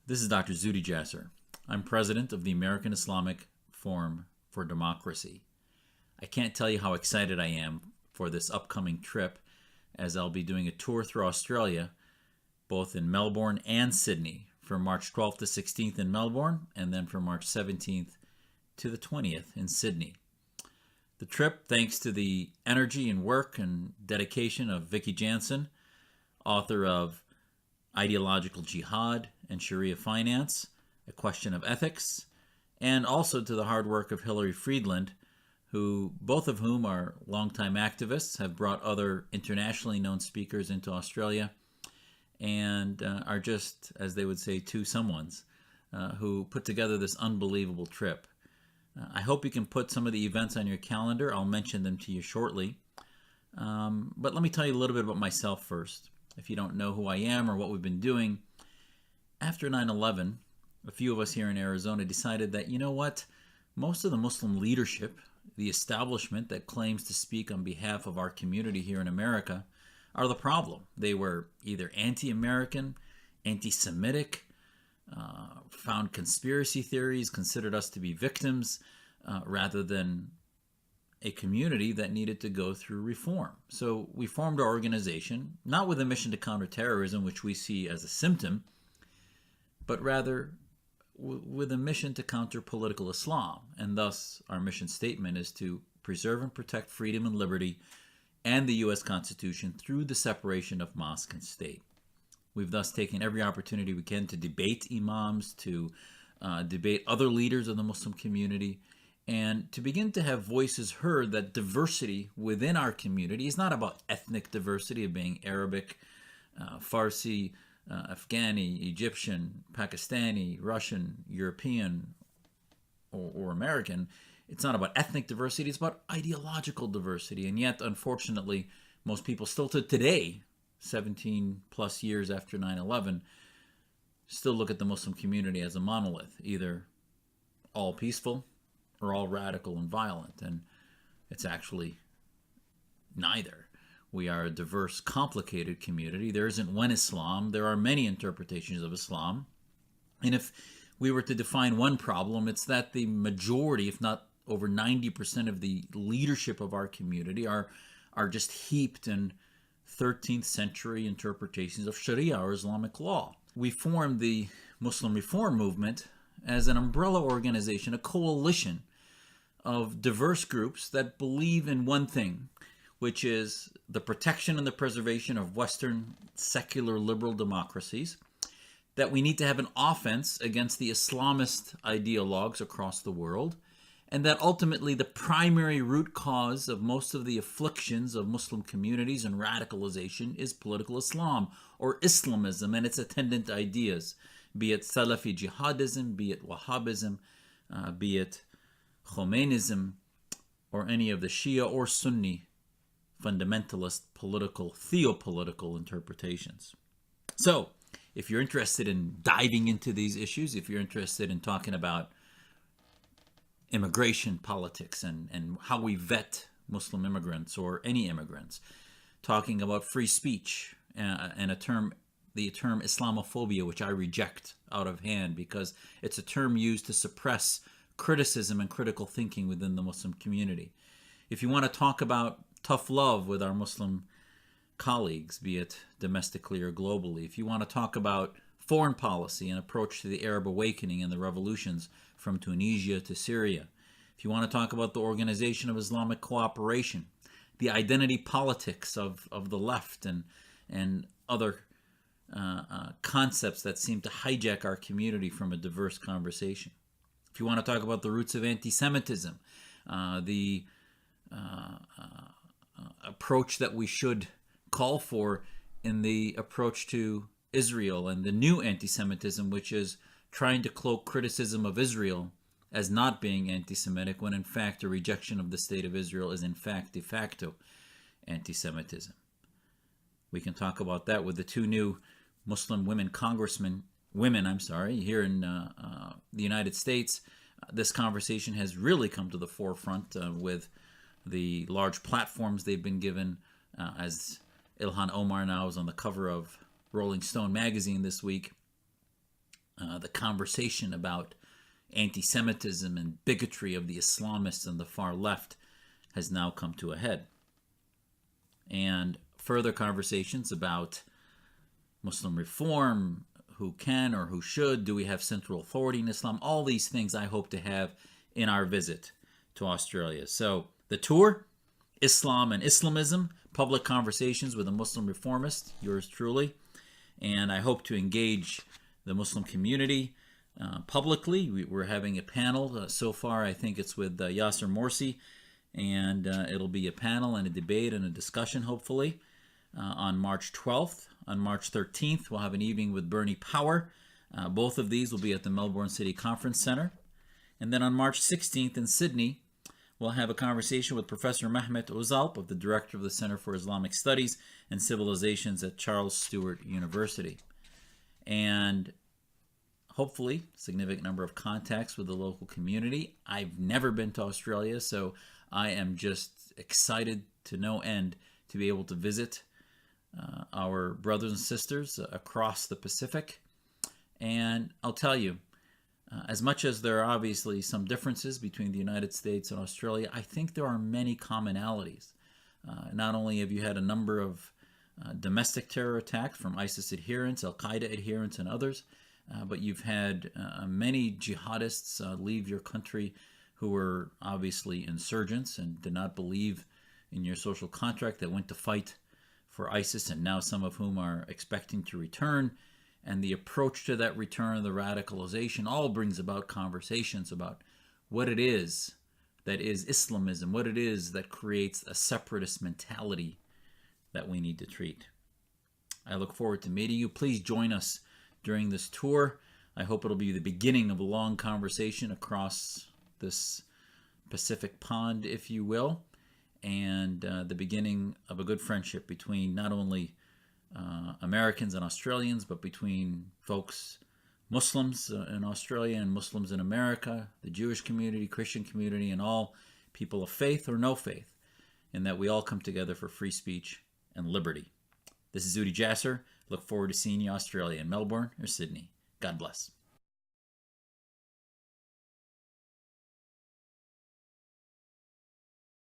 This is Dr. Zuhdi Jasser. I'm president of the American Islamic Forum for Democracy. I can't tell you how excited I am for this upcoming trip, as I'll be doing a tour through Australia, both in Melbourne and Sydney, from March 12th to 16th in Melbourne, and then from March 17th to the 20th in Sydney. The trip, thanks to the energy and work and dedication of Zuhdi Jasser, author of Ideological Jihad and Sharia Finance, A Question of Ethics, and also to the hard work of Hillary Friedland, who both of whom are longtime activists, have brought other internationally known speakers into Australia, and are just, as they would say, two someones who put together this unbelievable trip. I hope you can put some of the events on your calendar. I'll mention them to you shortly. But let me tell you a little bit about myself first. If you don't know who I am or what we've been doing, after 9/11, a few of us here in Arizona decided that, you know what, most of the Muslim leadership, the establishment that claims to speak on behalf of our community here in America, are the problem. They were either anti-American, anti-Semitic, found conspiracy theories, considered us to be victims, rather than a community that needed to go through reform. So we formed our organization, not with a mission to counter terrorism, which we see as a symptom, but rather with a mission to counter political Islam. And thus, our mission statement is to preserve and protect freedom and liberty and the U.S. Constitution through the separation of mosque and state. We've thus taken every opportunity we can to debate imams, to debate other leaders of the Muslim community, and to begin to have voices heard that diversity within our community is not about ethnic diversity of being Arabic, Farsi, Afghani, Egyptian, Pakistani, Russian, European, or American. It's not about ethnic diversity, it's about ideological diversity. And yet, unfortunately, most people still to today, 17 plus years after 9/11, still look at the Muslim community as a monolith, either all peaceful or all radical and violent. And it's actually neither. We are a diverse, complicated community. There isn't one Islam. There are many interpretations of Islam. And if we were to define one problem, it's that the majority, if not over 90% of the leadership of our community are just heaped in 13th century interpretations of Sharia or Islamic law. We formed the Muslim Reform Movement as an umbrella organization, a coalition of diverse groups that believe in one thing, which is the protection and the preservation of Western secular liberal democracies, that we need to have an offense against the Islamist ideologues across the world, and that ultimately the primary root cause of most of the afflictions of Muslim communities and radicalization is political Islam, or Islamism and its attendant ideas, be it Salafi jihadism, be it Wahhabism, be it Khomeinism, or any of the Shia or Sunni fundamentalist theopolitical interpretations. So, if you're interested in diving into these issues, if you're interested in talking about immigration politics and how we vet Muslim immigrants or any immigrants, talking about free speech and the term Islamophobia, which I reject out of hand because it's a term used to suppress criticism and critical thinking within the Muslim community. If you want to talk about tough love with our Muslim colleagues, be it domestically or globally, if you want to talk about foreign policy and approach to the Arab awakening and the revolutions from Tunisia to Syria, if you want to talk about the Organization of Islamic Cooperation, the identity politics of the left and other concepts that seem to hijack our community from a diverse conversation. If you want to talk about the roots of anti-Semitism, the approach that we should call for in the approach to Israel, and the new anti-Semitism, which is trying to cloak criticism of Israel as not being anti-Semitic, when in fact a rejection of the state of Israel is in fact de facto anti-Semitism. We can talk about that with the two new Muslim women here in the United States. This conversation has really come to the forefront with the large platforms they've been given, as Ilhan Omar now is on the cover of Rolling Stone magazine this week, The conversation about anti-Semitism and bigotry of the Islamists and the far left has now come to a head. And further conversations about Muslim reform, who can or who should, do we have central authority in Islam, all these things I hope to have in our visit to Australia. So the tour, Islam and Islamism, public conversations with a Muslim reformist, yours truly. And I hope to engage the Muslim community publicly. We're having a panel so far. I think it's with Yasser Morsi, and it'll be a panel and a debate and a discussion, hopefully, on March 12th. On March 13th, we'll have an evening with Bernie Power. Both of these will be at the Melbourne City Conference Center. And then on March 16th in Sydney, we'll have a conversation with Professor Mehmet Ozalp, of the Director of the Center for Islamic Studies and Civilizations at Charles Sturt University. And hopefully, a significant number of contacts with the local community. I've never been to Australia, so I am just excited to no end to be able to visit our brothers and sisters across the Pacific. And I'll tell you, as much as there are obviously some differences between the United States and Australia, I think there are many commonalities. Not only have you had a number of domestic terror attacks from ISIS adherents, Al-Qaeda adherents, and others, but you've had many jihadists leave your country who were obviously insurgents and did not believe in your social contract, that went to fight for ISIS, and now some of whom are expecting to return. And the approach to that return, the radicalization, all brings about conversations about what it is that is Islamism, what it is that creates a separatist mentality that we need to treat. I look forward to meeting you. Please join us during this tour. I hope it'll be the beginning of a long conversation across this Pacific pond, if you will, and the beginning of a good friendship between not only Americans and Australians, but between folks, Muslims in Australia and Muslims in America, the Jewish community, Christian community, and all people of faith or no faith, and that we all come together for free speech and liberty. This is Zuhdi Jasser. Look forward to seeing you in Australia, in Melbourne or Sydney. God bless.